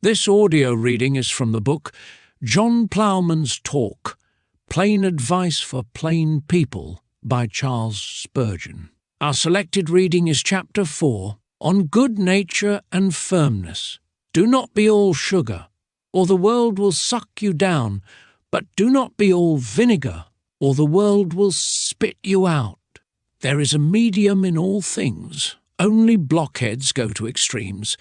This audio reading is from the book John Ploughman's Talk, Plain Advice for Plain People by Charles Spurgeon. Our selected reading is Chapter 4, On Good Nature and Firmness. Do not be all sugar, or the world will suck you down, but do not be all vinegar, or the world will spit you out. There is a medium in all things. Only blockheads go to extremes.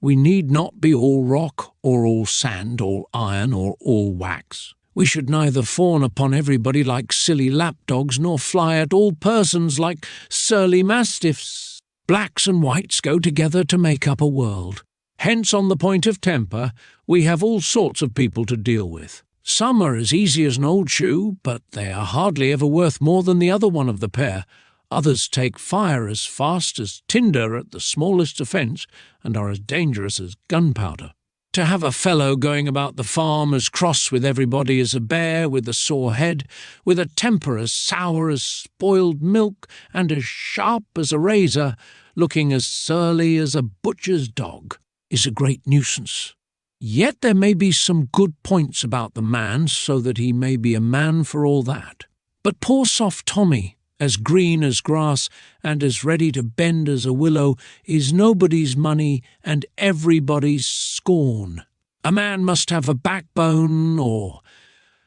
We need not be all rock, or all sand, all iron, or all wax. We should neither fawn upon everybody like silly lapdogs, nor fly at all persons like surly mastiffs. Blacks and whites go together to make up a world. Hence, on the point of temper, we have all sorts of people to deal with. Some are as easy as an old shoe, but they are hardly ever worth more than the other one of the pair. Others take fire as fast as tinder at the smallest offence, and are as dangerous as gunpowder. To have a fellow going about the farm as cross with everybody as a bear with a sore head, with a temper as sour as spoiled milk, and as sharp as a razor, looking as surly as a butcher's dog, is a great nuisance. Yet there may be some good points about the man, so that he may be a man for all that. But poor soft Tommy, as green as grass and as ready to bend as a willow, is nobody's money and everybody's scorn. A man must have a backbone, or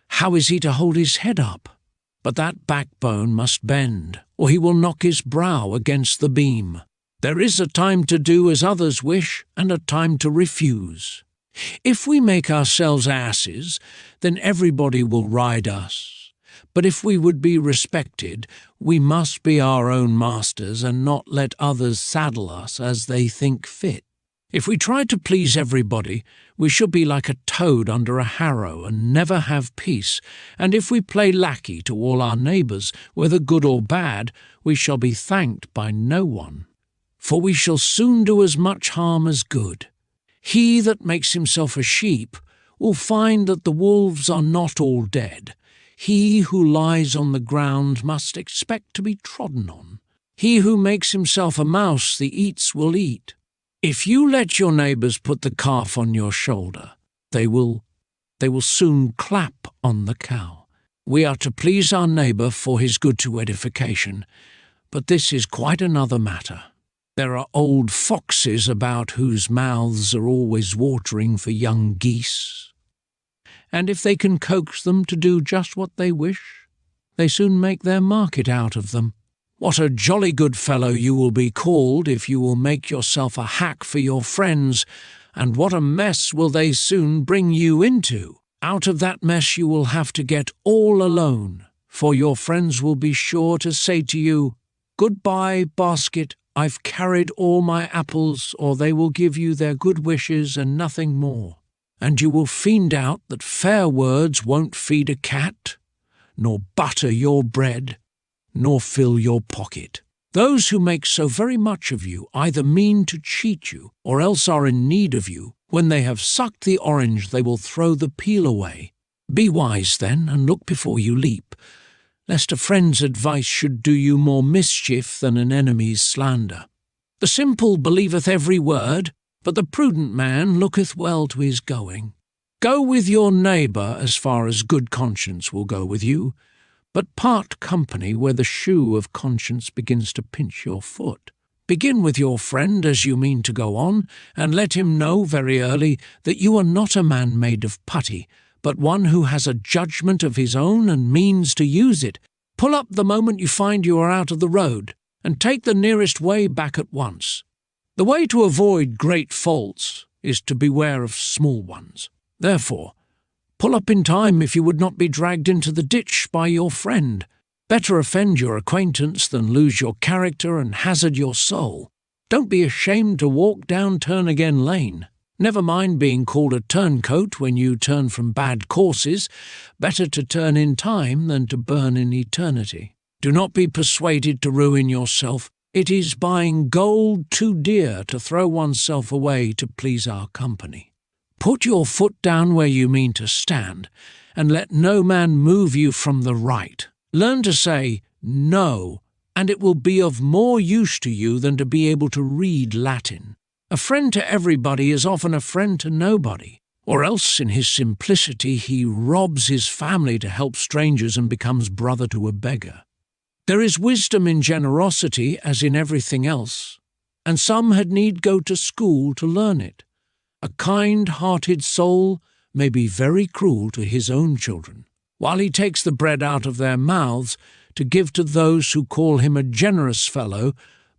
how is he to hold his head up? But that backbone must bend, or he will knock his brow against the beam. There is a time to do as others wish, and a time to refuse. If we make ourselves asses, then everybody will ride us. But if we would be respected, we must be our own masters and not let others saddle us as they think fit. If we try to please everybody, we shall be like a toad under a harrow and never have peace, and if we play lackey to all our neighbours, whether good or bad, we shall be thanked by no one. For we shall soon do as much harm as good. He that makes himself a sheep will find that the wolves are not all dead. He who lies on the ground must expect to be trodden on. He who makes himself a mouse the eats will eat. If you let your neighbours put the calf on your shoulder, they will soon clap on the cow. We are to please our neighbour for his good to edification, but this is quite another matter. There are old foxes about whose mouths are always watering for young geese, and if they can coax them to do just what they wish, they soon make their market out of them. What a jolly good fellow you will be called if you will make yourself a hack for your friends, and what a mess will they soon bring you into. Out of that mess you will have to get all alone, for your friends will be sure to say to you, "Goodbye, basket, I've carried all my apples," or they will give you their good wishes and nothing more. And you will find out that fair words won't feed a cat, nor butter your bread, nor fill your pocket. Those who make so very much of you either mean to cheat you, or else are in need of you. When they have sucked the orange, they will throw the peel away. Be wise, then, and look before you leap, lest a friend's advice should do you more mischief than an enemy's slander. The simple believeth every word, but the prudent man looketh well to his going. Go with your neighbour as far as good conscience will go with you, but part company where the shoe of conscience begins to pinch your foot. Begin with your friend as you mean to go on, and let him know very early that you are not a man made of putty, but one who has a judgment of his own and means to use it. Pull up the moment you find you are out of the road, and take the nearest way back at once. The way to avoid great faults is to beware of small ones. Therefore, pull up in time if you would not be dragged into the ditch by your friend. Better offend your acquaintance than lose your character and hazard your soul. Don't be ashamed to walk down Turn-Again Lane. Never mind being called a turncoat when you turn from bad courses. Better to turn in time than to burn in eternity. Do not be persuaded to ruin yourself. It is buying gold too dear to throw oneself away to please our company. Put your foot down where you mean to stand, and let no man move you from the right. Learn to say no, and it will be of more use to you than to be able to read Latin. A friend to everybody is often a friend to nobody, or else in his simplicity he robs his family to help strangers and becomes brother to a beggar. There is wisdom in generosity as in everything else, and some had need go to school to learn it. A kind-hearted soul may be very cruel to his own children, while he takes the bread out of their mouths to give to those who call him a generous fellow,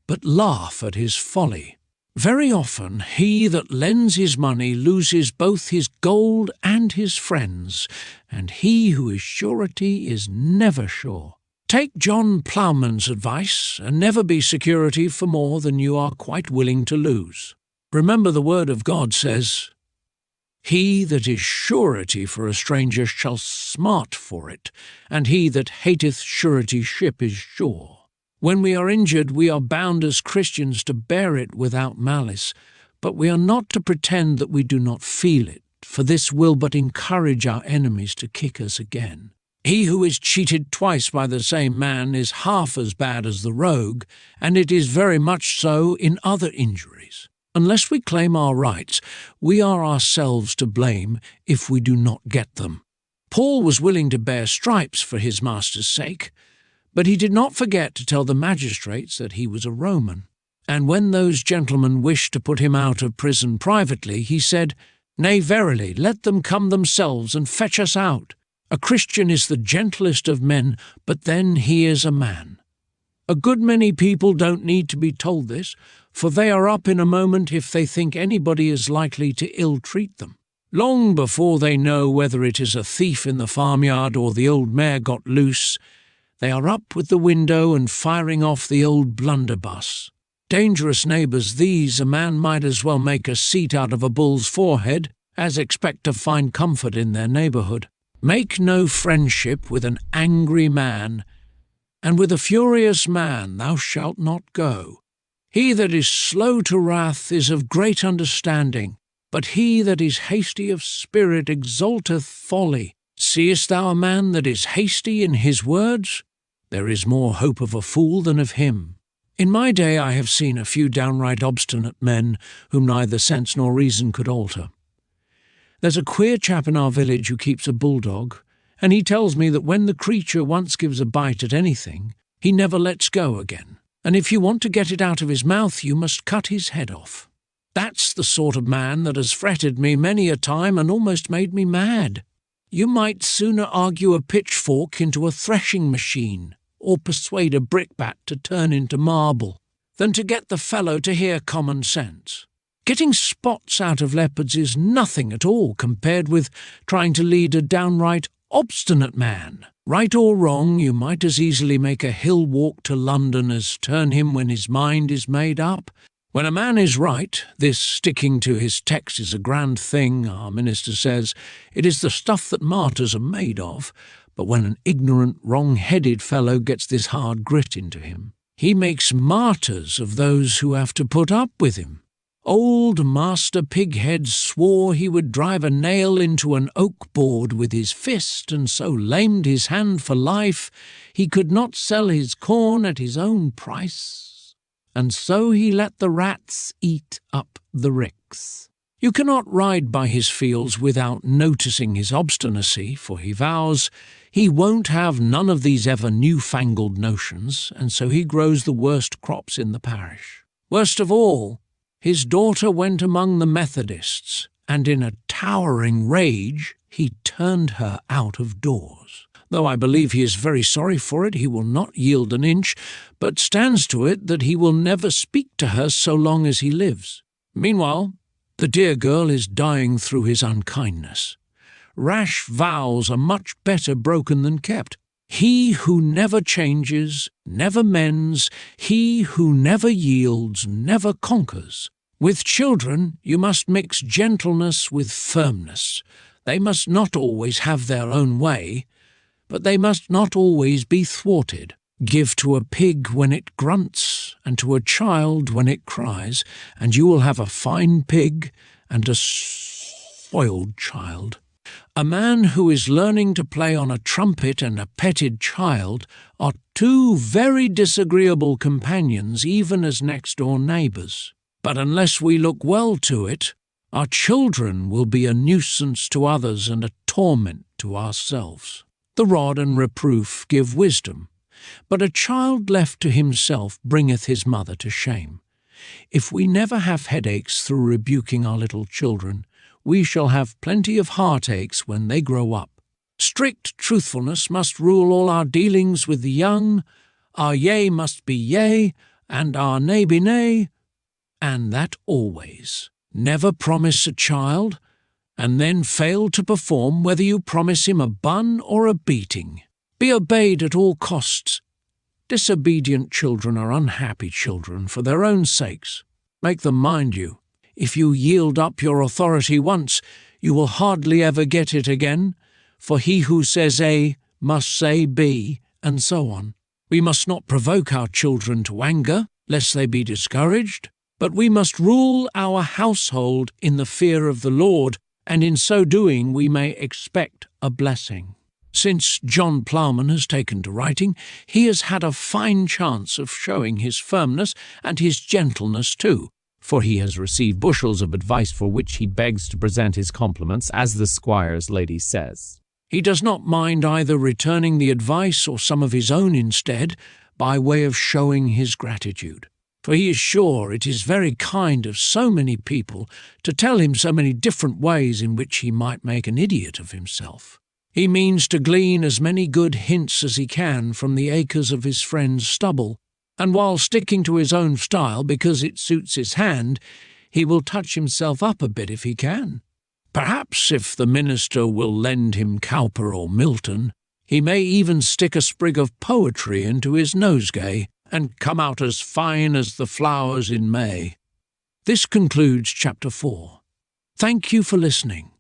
but laugh at his folly. Very often he that lends his money loses both his gold and his friends, and he who is surety is never sure. Take John Ploughman's advice, and never be security for more than you are quite willing to lose. Remember the word of God says, "He that is surety for a stranger shall smart for it, and he that hateth suretyship is sure." When we are injured, we are bound as Christians to bear it without malice, but we are not to pretend that we do not feel it, for this will but encourage our enemies to kick us again. He who is cheated twice by the same man is half as bad as the rogue, and it is very much so in other injuries. Unless we claim our rights, we are ourselves to blame if we do not get them. Paul was willing to bear stripes for his master's sake, but he did not forget to tell the magistrates that he was a Roman. And when those gentlemen wished to put him out of prison privately, he said, "Nay, verily, let them come themselves and fetch us out. A Christian is the gentlest of men, but then he is a man." A good many people don't need to be told this, for they are up in a moment if they think anybody is likely to ill-treat them. Long before they know whether it is a thief in the farmyard or the old mare got loose, they are up with the window and firing off the old blunderbuss. Dangerous neighbours these, a man might as well make a seat out of a bull's forehead as expect to find comfort in their neighbourhood. Make no friendship with an angry man, and with a furious man thou shalt not go. He that is slow to wrath is of great understanding, but he that is hasty of spirit exalteth folly. Seest thou a man that is hasty in his words? There is more hope of a fool than of him. In my day I have seen a few downright obstinate men whom neither sense nor reason could alter. There's a queer chap in our village who keeps a bulldog, and he tells me that when the creature once gives a bite at anything, he never lets go again, and if you want to get it out of his mouth you must cut his head off. That's the sort of man that has fretted me many a time and almost made me mad. You might sooner argue a pitchfork into a threshing machine, or persuade a brickbat to turn into marble, than to get the fellow to hear common sense. Getting spots out of leopards is nothing at all compared with trying to lead a downright obstinate man. Right or wrong, you might as easily make a hill walk to London as turn him when his mind is made up. When a man is right, this sticking to his text is a grand thing, our minister says. It is the stuff that martyrs are made of. But when an ignorant, wrong-headed fellow gets this hard grit into him, he makes martyrs of those who have to put up with him. Old Master Pighead swore he would drive a nail into an oak board with his fist, and so lamed his hand for life he could not sell his corn at his own price. And so he let the rats eat up the ricks. You cannot ride by his fields without noticing his obstinacy, for he vows he won't have none of these ever new-fangled notions, and so he grows the worst crops in the parish. Worst of all, his daughter went among the Methodists, and in a towering rage he turned her out of doors. Though I believe he is very sorry for it, he will not yield an inch, but stands to it that he will never speak to her so long as he lives. Meanwhile, the dear girl is dying through his unkindness. Rash vows are much better broken than kept. He who never changes, never mends, he who never yields, never conquers. With children you must mix gentleness with firmness. They must not always have their own way, but they must not always be thwarted. Give to a pig when it grunts, and to a child when it cries, and you will have a fine pig and a spoiled child. A man who is learning to play on a trumpet and a petted child are two very disagreeable companions, even as next-door neighbours. But unless we look well to it, our children will be a nuisance to others and a torment to ourselves. The rod and reproof give wisdom, but a child left to himself bringeth his mother to shame. If we never have headaches through rebuking our little children, we shall have plenty of heartaches when they grow up. Strict truthfulness must rule all our dealings with the young. Our yea must be yea, and our nay be nay, and that always. Never promise a child, and then fail to perform whether you promise him a bun or a beating. Be obeyed at all costs. Disobedient children are unhappy children for their own sakes. Make them mind you. If you yield up your authority once, you will hardly ever get it again, for he who says A must say B, and so on. We must not provoke our children to anger, lest they be discouraged, but we must rule our household in the fear of the Lord, and in so doing we may expect a blessing. Since John Ploughman has taken to writing, he has had a fine chance of showing his firmness and his gentleness too, for he has received bushels of advice for which he begs to present his compliments, as the squire's lady says. He does not mind either returning the advice or some of his own instead, by way of showing his gratitude. For he is sure it is very kind of so many people to tell him so many different ways in which he might make an idiot of himself. He means to glean as many good hints as he can from the acres of his friend's stubble, and while sticking to his own style because it suits his hand, he will touch himself up a bit if he can. Perhaps if the minister will lend him Cowper or Milton, he may even stick a sprig of poetry into his nosegay, and come out as fine as the flowers in May. This concludes Chapter 4. Thank you for listening.